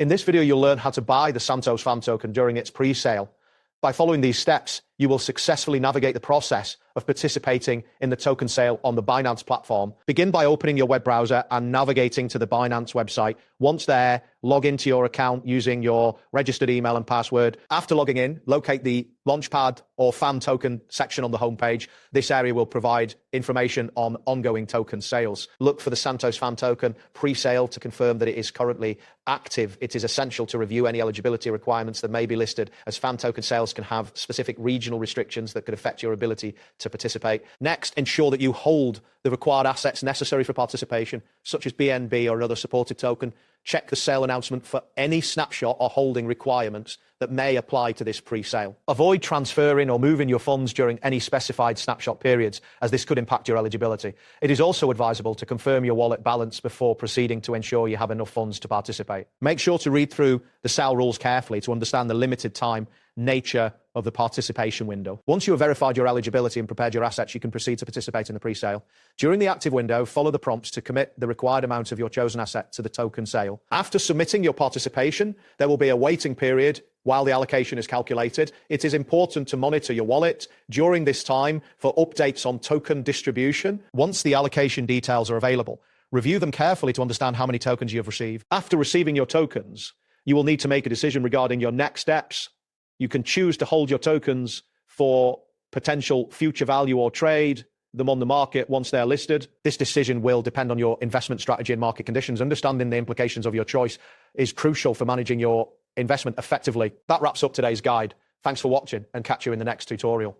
In this video, you'll learn how to buy the Santos FAM token during its pre-sale. By following these steps, you will successfully navigate the process of participating in the token sale on the Binance platform. Begin by opening your web browser and navigating to the Binance website. Once there, log into your account using your registered email and password. After logging in, locate the Launchpad or FAM token section on the homepage. This area will provide information on ongoing token sales. Look for the Santos FAM token pre-sale to confirm that it is currently active. It is essential to review any eligibility requirements that may be listed, as FAM token sales can have specific regional restrictions that could affect your ability to participate. Next, ensure that you hold the required assets necessary for participation, such as BNB or another supported token. Check the sale announcement for any snapshot or holding requirements that may apply to this pre-sale. Avoid transferring or moving your funds during any specified snapshot periods, as this could impact your eligibility. It is also advisable to confirm your wallet balance before proceeding to ensure you have enough funds to participate. Make sure to read through the sale rules carefully to understand the limited time nature of the participation window. Once you have verified your eligibility and prepared your assets, you can proceed to participate in the pre-sale. During the active window, follow the prompts to commit the required amount of your chosen asset to the token sale. After submitting your participation, there will be a waiting period while the allocation is calculated. It is important to monitor your wallet during this time for updates on token distribution. Once the allocation details are available, review them carefully to understand how many tokens you have received. After receiving your tokens, you will need to make a decision regarding your next steps. You can choose to hold your tokens for potential future value or trade them on the market once they're listed. This decision will depend on your investment strategy and market conditions. Understanding the implications of your choice is crucial for managing your investment effectively. That wraps up today's guide. Thanks for watching, and catch you in the next tutorial.